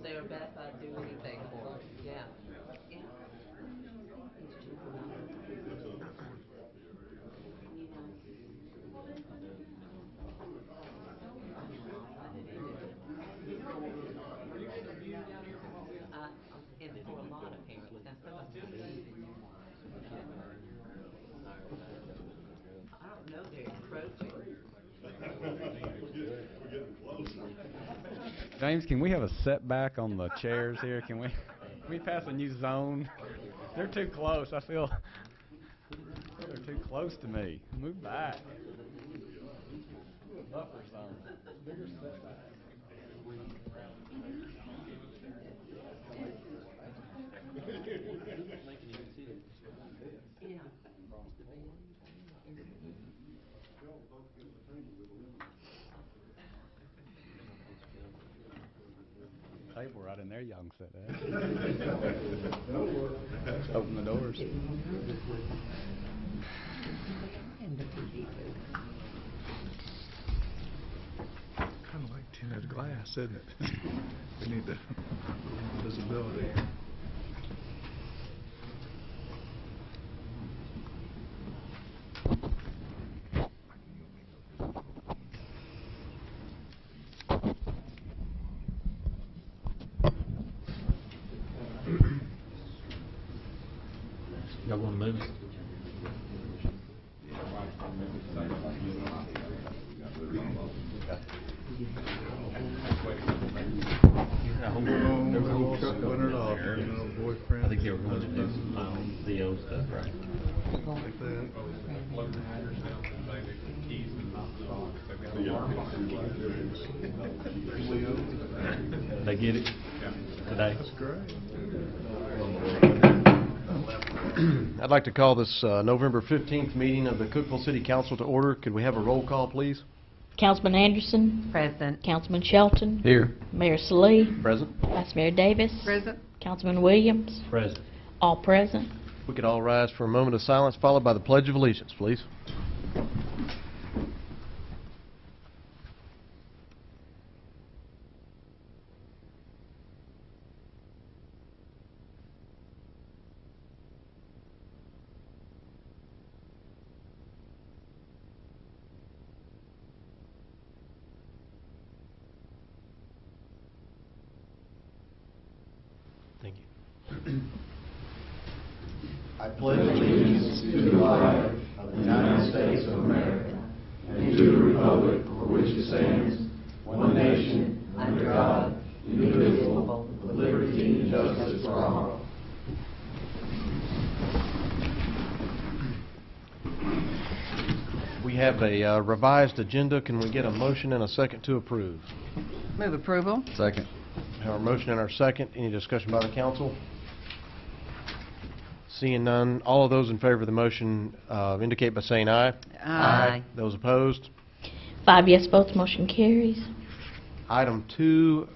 Their best, I'd do anything for them. Yeah. Yeah. And for a lot of parents, that's the most I don't know, they're encroaching. James, can we have a setback on the chairs here? Can we pass a new zone? They're too close. I feel they're too close to me. Move back. Buffer zone. Bigger setback. Yeah. Table right in there, y'all can sit down. Open the doors. Kind of like tinted glass, isn't it? We need the visibility. Y'all want to move? I think they were going to do some CO stuff, right? Like that. They get it today? That's great. I'd like to call this November 15th meeting of the Cookeville City Council to order. Could we have a roll call, please? Councilman Anderson. Present. Councilman Shelton. Here. Mayor Salee. Present. Vice Mayor Davis. Present. Councilman Williams. Present. All present. We could all rise for a moment of silence, followed by the Pledge of Allegiance, please. Thank you. I pledge allegiance to the flag of the United States of America and to the republic for which it stands, one nation, under God, indivisible, with liberty and justice for all. We have a revised agenda. Can we get a motion and a second to approve? Move approval. Second. We have our motion and our second. Any discussion by the council? Seeing none, all of those in favor of the motion indicate by saying aye. Aye. Those opposed? 5 yes votes, motion carries. Item 2,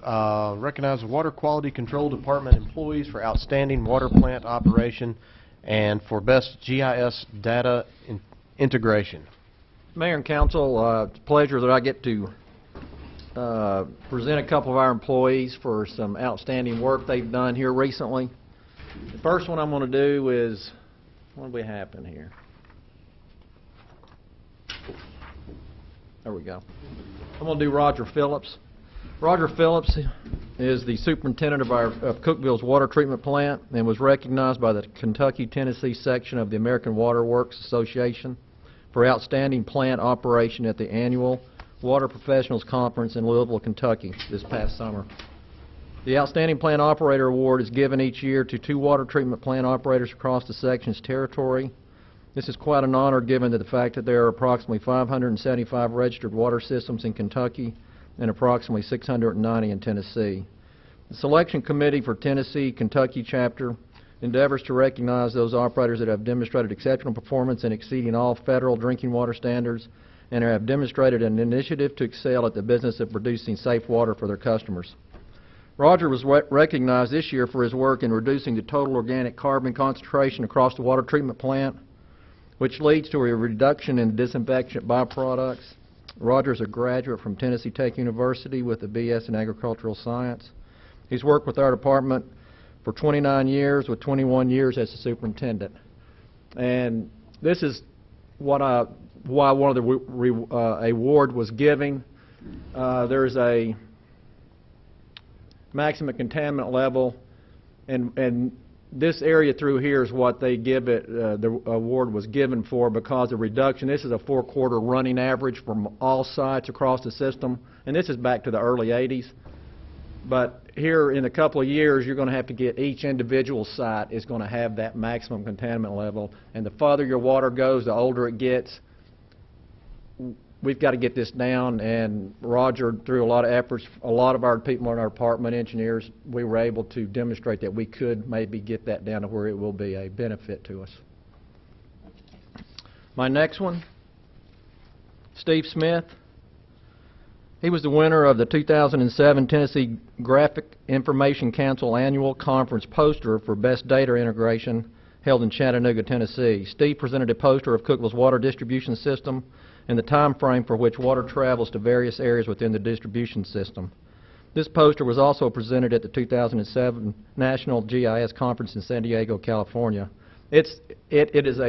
recognize the Water Quality Control Department employees for outstanding water plant operation and for best GIS data integration. Mayor and Council, it's a pleasure that I get to present a couple of our employees for some outstanding work they've done here recently. The first one I'm going to do is, what do we happen here? There we go. I'm going to do Roger Phillips. Roger Phillips is the superintendent of Cookeville's water treatment plant and was recognized by the Kentucky-Tennessee section of the American Water Works Association for outstanding plant operation at the annual Water Professionals Conference in Louisville, Kentucky this past summer. The Outstanding Plant Operator Award is given each year to 2 water treatment plant operators across the section's territory. This is quite an honor given to the fact that there are approximately 575 registered water systems in Kentucky and approximately 690 in Tennessee. The selection committee for Tennessee, Kentucky chapter endeavors to recognize those operators that have demonstrated exceptional performance in exceeding all federal drinking water standards and have demonstrated an initiative to excel at the business of producing safe water for their customers. Roger was recognized this year for his work in reducing the total organic carbon concentration across the water treatment plant, which leads to a reduction in disinfectant byproducts. Roger is a graduate from Tennessee Tech University with a BS in agricultural science. He's worked with our department for 29 years, with 21 years as a superintendent. And this is why one of the award was given. There's a maximum contaminant level, and this area through here is what they give it, the award was given for because of reduction. This is a 4-quarter running average from all sites across the system, and this is back to the early 80s. But here in a couple of years, you're going to have to get each individual site is going to have that maximum contaminant level, and the farther your water goes, the older it gets. We've got to get this down, and Roger, through a lot of efforts, a lot of our people in our department, engineers, we were able to demonstrate that we could maybe get that down to where it will be a benefit to us. My next one, Steve Smith. He was the winner of the 2007 Tennessee Graphic Information Council Annual Conference poster for Best Data Integration held in Chattanooga, Tennessee. Steve presented a poster of Cookeville's water distribution system and the time frame for which water travels to various areas within the distribution system. This poster was also presented at the 2007 National GIS Conference in San Diego, California. It is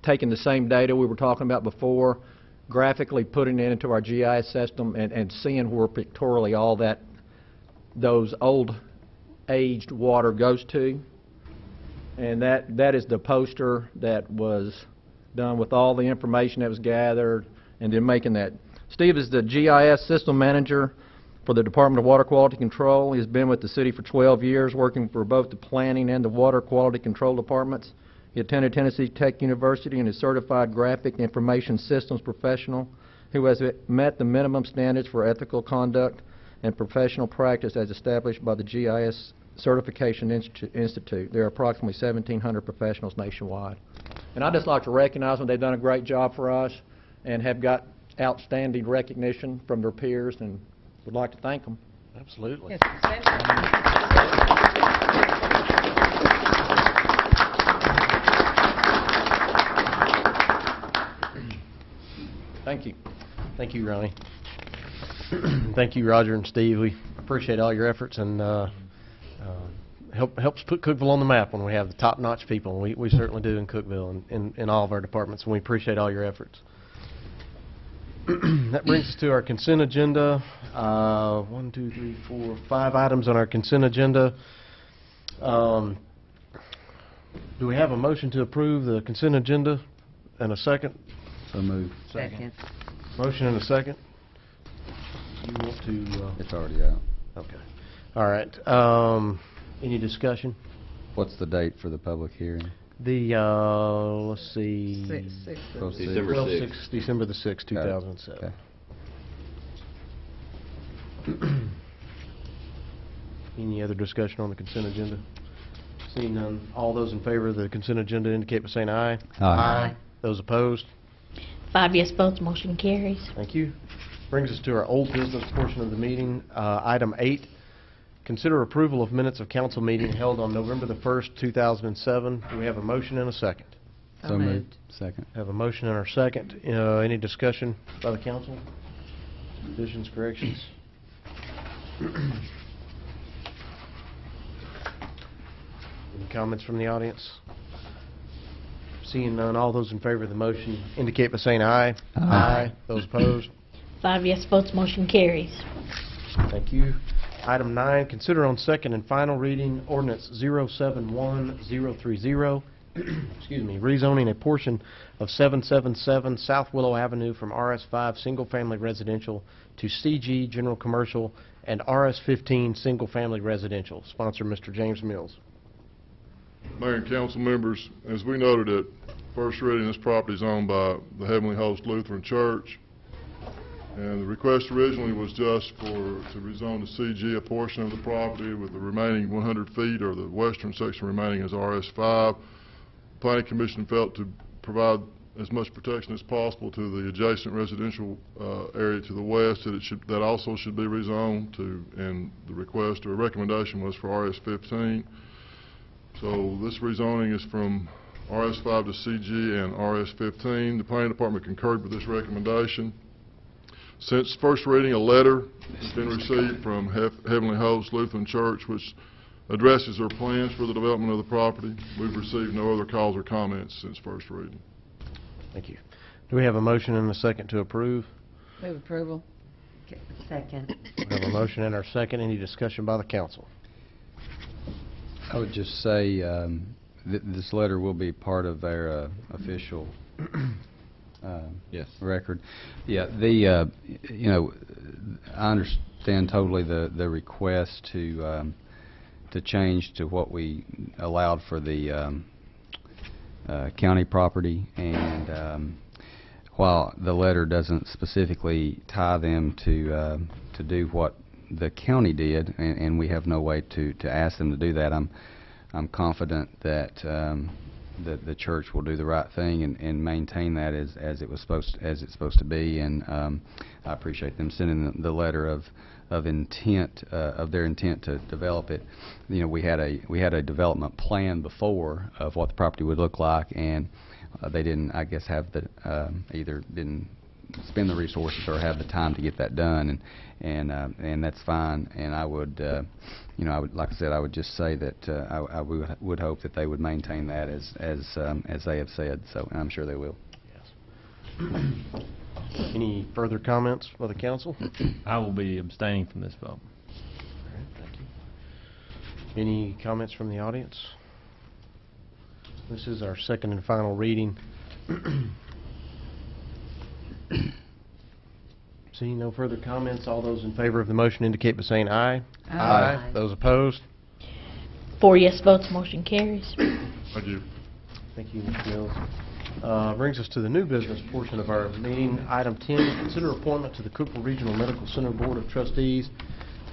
taking the same data we were talking about before, graphically putting it into our GIS system and seeing where pictorially all those old aged water goes to. And that is the poster that was done with all the information that was gathered and then making that. Steve is the GIS system manager for the Department of Water Quality Control. He's been with the city for 12 years, working for both the planning and the water quality control departments. He attended Tennessee Tech University and is certified graphic information systems professional who has met the minimum standards for ethical conduct and professional practice as established by the GIS Certification Institute. There are approximately 1,700 professionals nationwide. And I'd just like to recognize them. They've done a great job for us and have got outstanding recognition from their peers, and would like to thank them. Absolutely. Yes, Thank you. Thank you, Ronnie. Thank you, Roger and Steve. We appreciate all your efforts, and helps put Cookeville on the map when we have the top-notch people. We certainly do in Cookeville and in all of our departments, and we appreciate all your efforts. That brings us to our consent agenda. 1, 2, 3, 4, 5 items on our consent agenda. Do we have a motion to approve the consent agenda and a second? So moved. second. Motion and a second. You want to? It's already out. Okay. All right. Any discussion? What's the date for the public hearing? The let's see. December 6th. December the 6th, Got it. 2007. Okay. Any other discussion on the consent agenda? Seeing none, all those in favor of the consent agenda indicate by saying aye. Aye. Those opposed? 5 yes votes, motion carries. Thank you. Brings us to our old business portion of the meeting. Item 8, consider approval of minutes of council meeting held on November the 1st, 2007. Do we have a motion and a second? So moved. Second. Have a motion and our second. Any discussion by the council? Additions, corrections? Any comments from the audience? Seeing none, all those in favor of the motion indicate by saying aye. Aye. Those opposed? 5 yes votes, motion carries. Thank you. Item 9, consider on second and final reading ordinance 071030, excuse me, rezoning a portion of 777 South Willow Avenue from RS5 Single Family Residential to CG General Commercial and RS15 Single Family Residential. Sponsor Mr. James Mills. Mayor and council members, as we noted at first reading, this property is owned by the Heavenly Host Lutheran Church, And the request originally was just to rezone the CG a portion of the property with the remaining 100 feet, or the western section remaining as RS5. Planning Commission felt to provide as much protection as possible to the adjacent residential area to the west, that also should be rezoned to, and the request or recommendation was for RS15. So this rezoning is from RS5 to CG and RS15. The Planning Department concurred with this recommendation. Since first reading, a letter has been received from Heavenly Host Lutheran Church, which addresses their plans for the development of the property. We've received no other calls or comments since first reading. Thank you. Do we have a motion and a second to approve? Move approval. Okay, second. We have a motion and our second. Any discussion by the council? I would just say this letter will be part of our official record. Yeah, you know, I understand totally the request to change to what we allowed for the county property, and while the letter doesn't specifically tie them to do what the county did, and we have no way to ask them to do that, I'm confident that the church will do the right thing and maintain that as it's supposed to be, and I appreciate them sending the letter of intent, of their intent to develop it. You know, we had a development plan before of what the property would look like, and they didn't, I guess, have the either didn't spend the resources or have the time to get that done, and that's fine. And I would, you know, like I said, I would just say that I would hope that they would maintain that as they have said. So I'm sure they will. Yes. Any further comments by the council? I will be abstaining from this vote. All right, thank you. Any comments from the audience? This is our second and final reading. Seeing no further comments, all those in favor of the motion indicate by saying aye. Aye. Those opposed? 4 yes votes, motion carries. Thank you. Thank you, Mr. Mills. Brings us to the new business portion of our meeting. Item 10, consider appointment to the Cookeville Regional Medical Center Board of Trustees.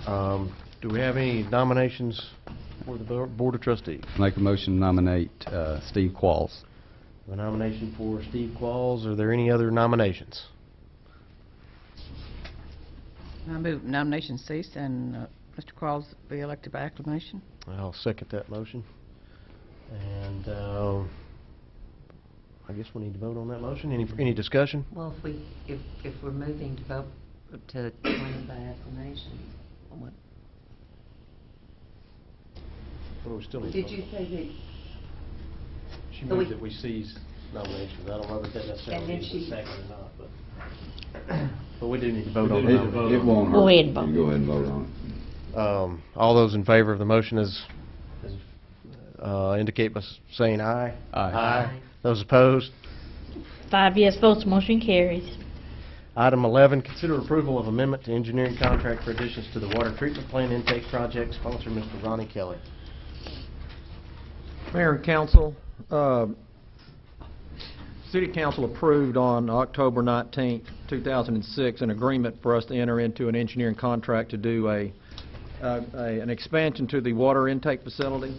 Do we have any nominations for the Board of Trustees? Make a motion to nominate Steve Qualls. A nomination for Steve Qualls. Are there any other nominations? I move nomination cease and Mr. Qualls be elected by acclamation. I'll second that motion. And I guess we need to vote on that motion. Any discussion? Well, if we're moving to vote to appoint by acclamation, what? Well, we still need to Did vote. you say that? She So moved we- that we cease nominations. I don't know if that necessarily And then means she- a second or not, but we do need to vote on It the nomination. won't Go hurt. ahead and vote. You go ahead and vote on it. All those in favor of the motion indicate by saying aye. Aye. Those opposed? 5 yes votes, motion carries. Item 11, consider approval of amendment to engineering contract for additions to the water treatment plant intake project. Sponsor, Mr. Ronnie Kelly. Mayor and council, City Council approved on October 19th, 2006, an agreement for us to enter into an engineering contract to do an expansion to the water intake facility.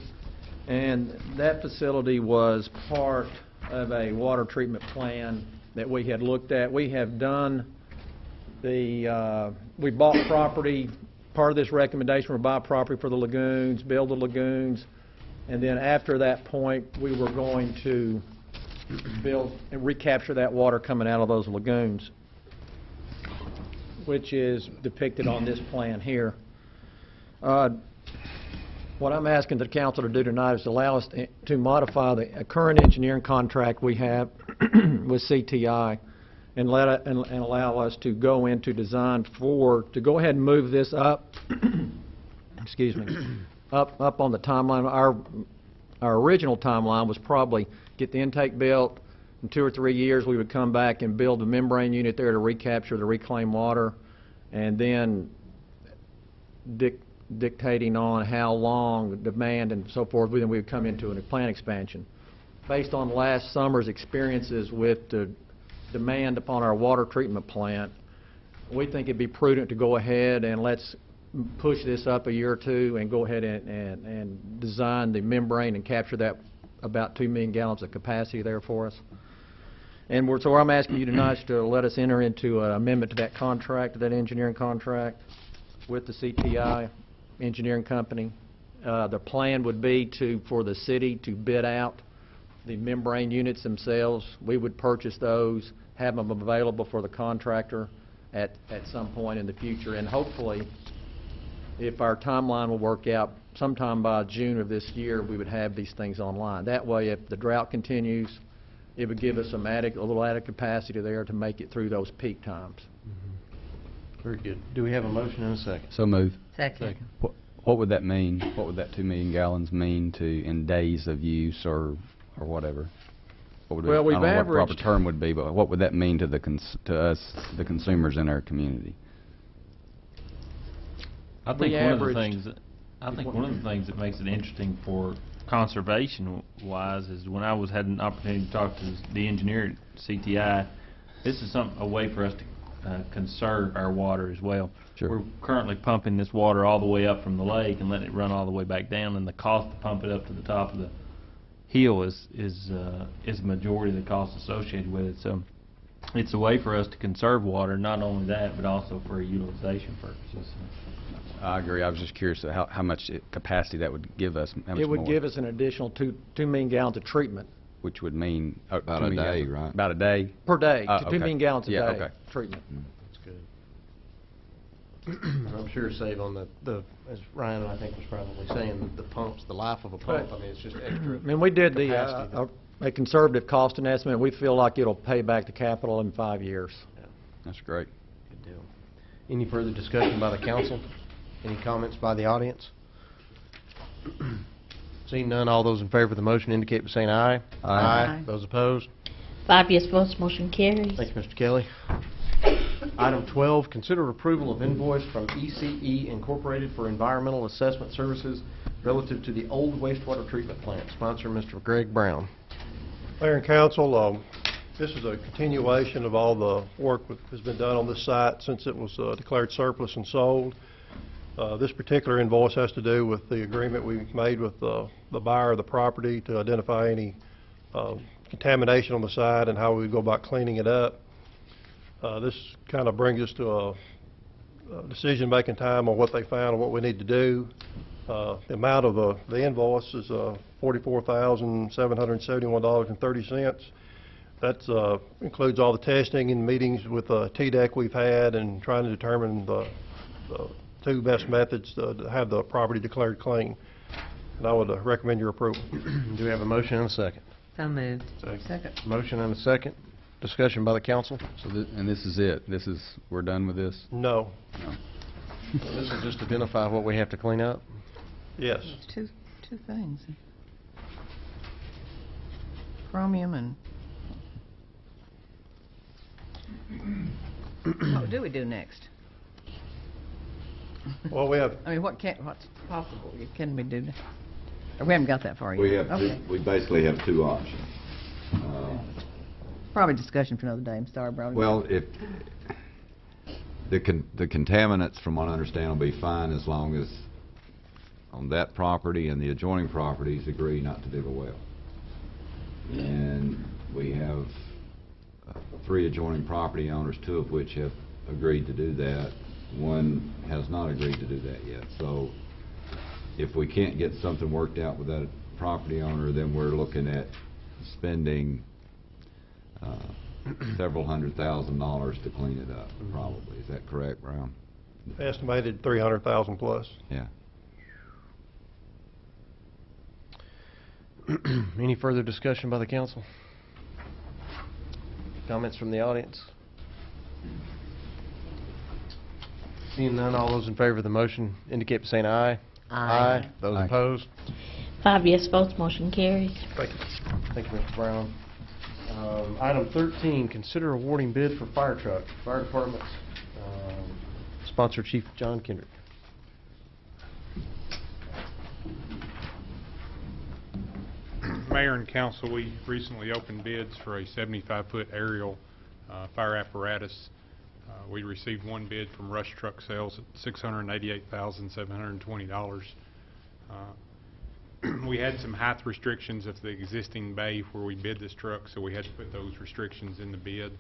And that facility was part of a water treatment plan that we had looked at. We have done we bought property. Part of this recommendation was buy property for the lagoons, build the lagoons, and then after that point, we were going to build and recapture that water coming out of those lagoons, which is depicted on this plan here. What I'm asking the council to do tonight is allow us to modify the current engineering contract we have with CTI and allow us to go into design to go ahead and move this up, excuse me, up on the timeline. Our original timeline was probably get the intake built. In 2 or 3 years, we would come back and build a membrane unit there to recapture the reclaimed water, and then dictating on how long the demand and so forth, then we would come into a plant expansion. Based on last summer's experiences with the demand upon our water treatment plant, we think it'd be prudent to go ahead and let's push this up a year or two and go ahead and design the membrane and capture that about 2 million gallons of capacity there for us. And so I'm asking you tonight is to let us enter into an amendment to that contract, to that engineering contract with the CTI engineering company. The plan would be for the city to bid out the membrane units themselves. We would purchase those, have them available for the contractor at some point in the future, and hopefully, if our timeline will work out, sometime by June of this year, we would have these things online. That way, if the drought continues, it would give us a little added capacity there to make it through those peak times. Very good. Do we have a motion and a second? So move. Second. What would that mean? What would that 2 million gallons mean in days of use or whatever? What would Well, we've I don't know what the proper averaged- term would be, but what would that mean to us, the consumers in our community? I think We one of the averaged- things that makes it interesting for conservation wise is when I had an opportunity to talk to the engineer at CTI, this is a way for us to conserve our water as well. Sure. We're currently pumping this water all the way up from the lake and letting it run all the way back down, and the cost to pump it up to the top of the hill is a majority of the cost associated with it. So it's a way for us to conserve water, not only that, but also for utilization purposes. I agree. I was just curious how much capacity that would give us. How much It would more? give us an additional 2 million gallons of treatment Which would mean About 2 a million day, gallons. right? About a day. per day, Oh, 2 okay. million gallons a Yeah, day okay. treatment. That's good. I'm sure save on the, as Ryan, I think, was probably saying, the pumps, the life of a pump. I mean, it's just extra. And we did capacity a conservative costing estimate. We feel like it'll pay back the capital in 5 years. That's great. Good deal. Any further discussion by the council? Any comments by the audience? Seeing none, all those in favor of the motion indicate by saying aye. Aye. Those opposed? 5 yes votes, motion carries. Thank you, Mr. Kelly. Item 12, consider approval of invoice from ECE Incorporated for environmental assessment services relative to the old wastewater treatment plant. Sponsor, Mr. Greg Brown. Mayor and council, this is a continuation of all the work that has been done on this site since it was declared surplus and sold. This particular invoice has to do with the agreement we made with the buyer of the property to identify any contamination on the site and how we would go about cleaning it up. This kind of brings us to a decision-making time on what they found and what we need to do. The amount of the invoice is $44,771.30. That includes all the testing and meetings with TDEC we've had and trying to determine the 2 best methods to have the property declared clean. And I would recommend your approval. Do we have a motion and a second? So moved. Second. Motion and a second. Discussion by the council. So this is it. We're done with this. No. This will just identify what we have to clean up. Yes. It's two things. Chromium and... What do we do next? Well, we have I mean, what's possible can we do? Or we haven't got that far yet. We have Okay. we basically have 2 options. Probably discussion for another day. I'm sorry, Brody. Well, if the contaminants, from what I understand, will be fine as long as on that property and the adjoining properties agree not to dig a well. And we have 3 adjoining property owners, 2 of which have agreed to do that. 1 has not agreed to do that yet. So if we can't get something worked out with that property owner, then we're looking at spending several $100,000 to clean it up, probably. Is that correct, Brown? estimated 300,000 plus. Yeah. Any further discussion by the council? Comments from the audience? Seeing none, all those in favor of the motion indicate by saying aye. Aye. Those Aye. opposed? 5 yes votes, motion carries. Thank you. Thank you, Mr. Brown. Item 13, consider awarding bid for fire truck. Fire Department, sponsor Chief John Kendrick. Mayor and council, we recently opened bids for a 75-foot aerial fire apparatus. We received one bid from Rush Truck Sales at $688,720. We had some height restrictions of the existing bay where we bid this truck, so we had to put those restrictions in the bid.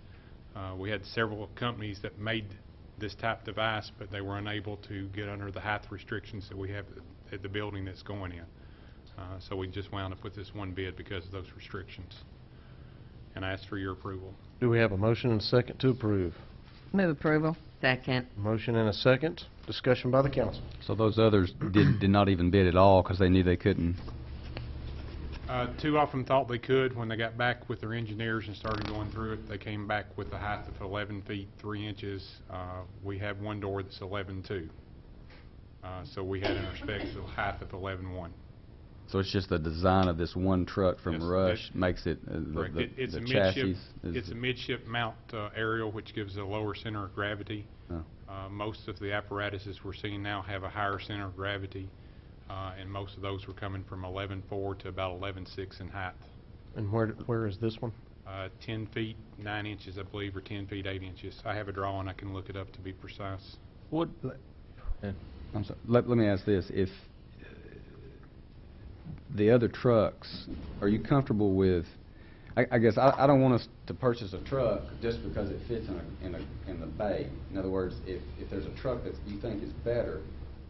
We had several companies that made this type device, but they were unable to get under the height restrictions that we have at the building that's going in. So we just wound up with this one bid because of those restrictions. And I ask for your approval. Do we have a motion and a second to approve? Move approval. Second. Motion and a second. Discussion by the council. So those others did not even bid at all because they knew they couldn't? Two of them thought they could. When they got back with their engineers and started going through it, they came back with a height of 11 feet 3 inches. We have one door that's 11.2. So we had in our specs a height of 11.1. So it's just the design of this one truck from Yes, Rush makes it, Correct. It's the a chassis? It's a midship mount aerial, which gives a lower center of gravity. Oh. Most of the apparatuses we're seeing now have a higher center of gravity, and most of those were coming from 11.4 to about 11.6 in height. And where is this one? 10 feet 9 inches, I believe, or 10 feet 8 inches. I have a drawing. I can look it up to be precise. What, I'm sorry, let me ask this. If the other trucks, are you comfortable with, I guess I don't want us to purchase a truck just because it fits in the bay. In other words, if there's a truck that you think is better,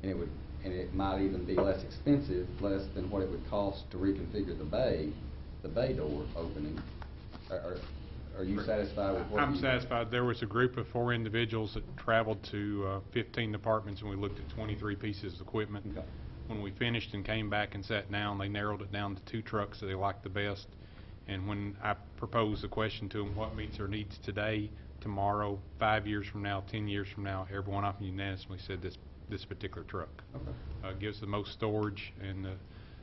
and it might even be less expensive, less than what it would cost to reconfigure the bay door opening, are you satisfied with what I'm satisfied. There was a group of 4 individuals that traveled to 15 departments, and we looked at 23 pieces of equipment. Okay. When we finished and came back and sat down, they narrowed it down to 2 trucks that they liked the best. And when I proposed the question to them, what meets their needs today, tomorrow, 5 years from now, 10 years from now, every one of them unanimously said this particular truck. Okay. Gives the most storage and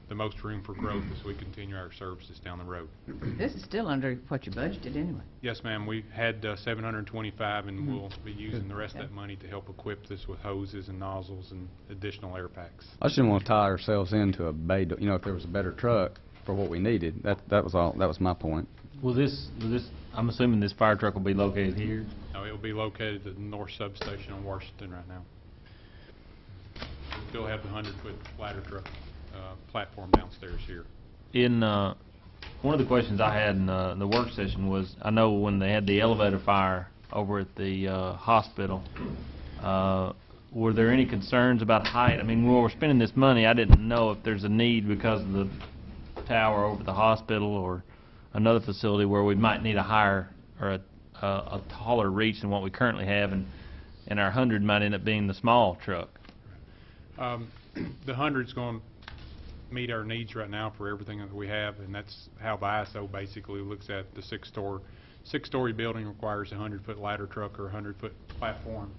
the most room for growth as we continue our services down the road. This is still under what you budgeted anyway. Yes, ma'am. We had 725, and we'll be using the rest of that money to help equip this with hoses and nozzles and additional air packs. I just didn't want to tie ourselves into a bay door. You know, if there was a better truck for what we needed, that was all. That was my point. will this, I'm assuming this fire truck will be located here? No, it'll be located at the north substation on Washington right now. We still have the 100-foot ladder truck platform downstairs here. In, one of the questions I had in the work session was, I know when they had the elevator fire over at the hospital, were there any concerns about height? I mean, when we're spending this money, I didn't know if there's a need because of the tower over the hospital or another facility where we might need a higher or a taller reach than what we currently have, and our 100 might end up being the small truck. The 100's going to meet our needs right now for everything that we have, and that's how the ISO basically looks at the six-story building requires a 100-foot ladder truck or a 100-foot platform.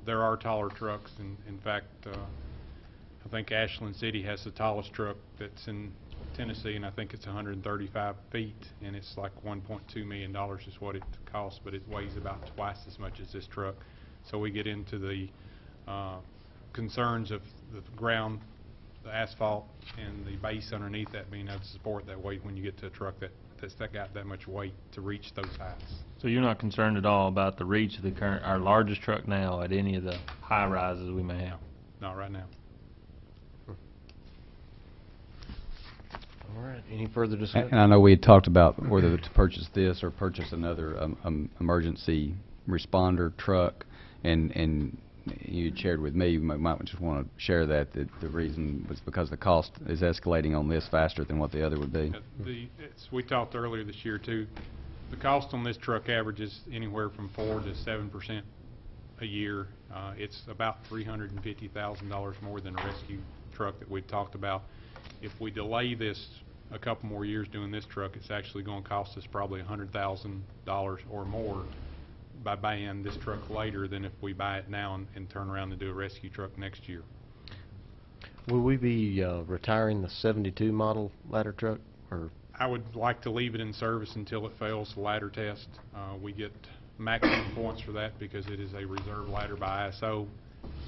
There are taller trucks, and in fact, I think Ashland City has the tallest truck that's in Tennessee, and I think it's 135 feet, and it's like $1.2 million is what it costs, but it weighs about twice as much as this truck. So we get into the concerns of the ground, the asphalt, and the base underneath that being able to support that weight when you get to a truck that's got that much weight to reach those heights. So you're not concerned at all about the reach of our largest truck now at any of the high rises we may have? Not right now. All right, any further discussion? And I know we had talked about whether to purchase this or purchase another emergency responder truck, and you had shared with me, you might just want to share that the reason was because the cost is escalating on this faster than what the other would be. We talked earlier this year too. The cost on this truck averages anywhere from 4 to 7% a year. It's about $350,000 more than a rescue truck that we talked about. If we delay this a couple more years doing this truck, it's actually going to cost us probably $100,000 or more by buying this truck later than if we buy it now and turn around and do a rescue truck next year. Will we be retiring the 72 model ladder truck, or? I would like to leave it in service until it fails the ladder test. We get maximum points for that because it is a reserve ladder by ISO,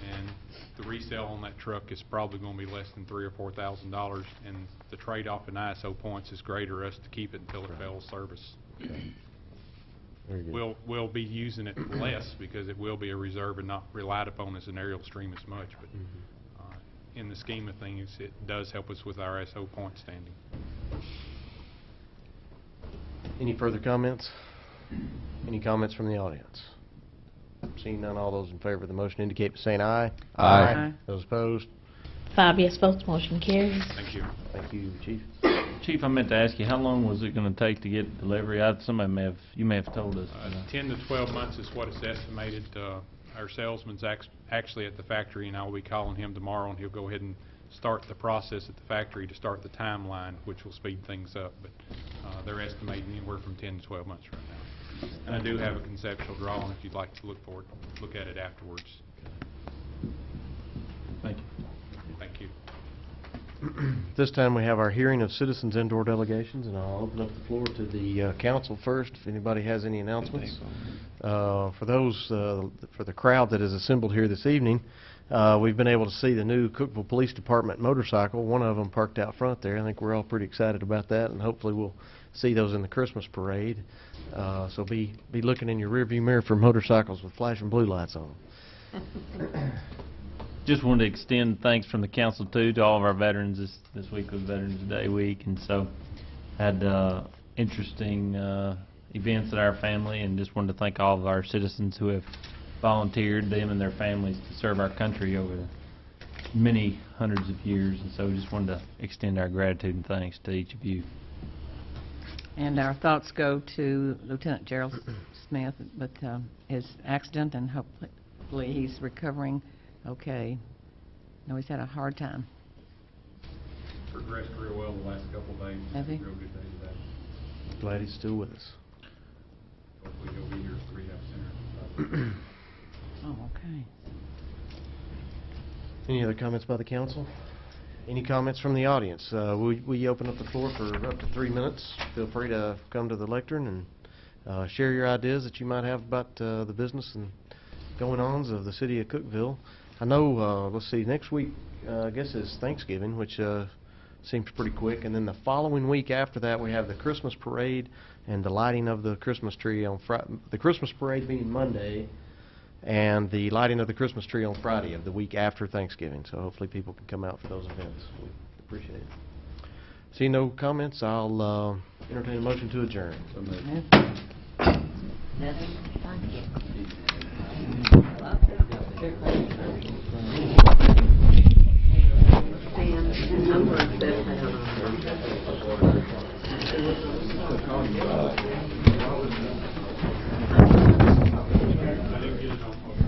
and the resale on that truck is probably going to be less than $3,000 or $4,000, and the trade-off in ISO points is greater us to keep it until it fails service. Okay. Very good. We'll be using it less because it will be a reserve and not relied upon as an aerial stream as much, but in the scheme of things, it does help us with our SO point standing. Any further comments? Any comments from the audience? Seeing none, all those in favor of the motion indicate by saying aye. Aye. Those opposed? 5 yes votes, motion carries. Thank you. Thank you, Chief. Chief, I meant to ask you, how long was it going to take to get delivery? You may have told us. 10 to 12 months is what it's estimated. Our salesman's actually at the factory, and I'll be calling him tomorrow, and he'll go ahead and start the process at the factory to start the timeline, which will speed things up. But they're estimating anywhere from 10 to 12 months right now. And I do have a conceptual drawing if you'd like to look at it afterwards. Thank you. Thank you. This time we have our hearing of citizens indoor delegations, and I'll open up the floor to the council first, if anybody has any announcements. For the crowd that is assembled here this evening, we've been able to see the new Cookeville Police Department motorcycle, one of them parked out front there. I think we're all pretty excited about that, and hopefully we'll see those in the Christmas parade. So be looking in your rearview mirror for motorcycles with flashing blue lights on them. Just wanted to extend thanks from the council too to all of our veterans. This week was Veterans Day week, and so had interesting events at our family, and just wanted to thank all of our citizens who have volunteered, them and their families, to serve our country over many hundreds of years. And so just wanted to extend our gratitude and thanks to each of you. And our thoughts go to Lieutenant Gerald Smith with his accident, and hopefully he's recovering okay. No, he's had a hard time. Progressed real well the last couple of days. Have he? Real good day today. Glad he's still with us. Hopefully he'll be here at the rehab center. Oh, okay. Any other comments by the council? Any comments from the audience? We open up the floor for up to 3 minutes. Feel free to come to the lectern and share your ideas that you might have about the business and going-ons of the city of Cookeville. I know, let's see, next week, I guess, is Thanksgiving, which seems pretty quick. And then the following week after that, we have the Christmas parade and the lighting of the Christmas tree on Friday. The Christmas parade being Monday, and the lighting of the Christmas tree on Friday of the week after Thanksgiving. So hopefully people can come out for those events. We appreciate it. See no comments, I'll entertain a motion to adjourn. Thank you.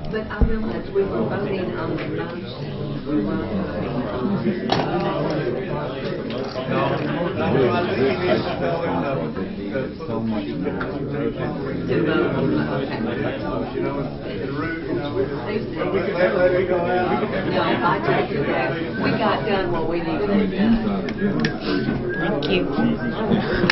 But I realize we were voting on the motion. We weren't voting we got done what we needed to do. Thank you.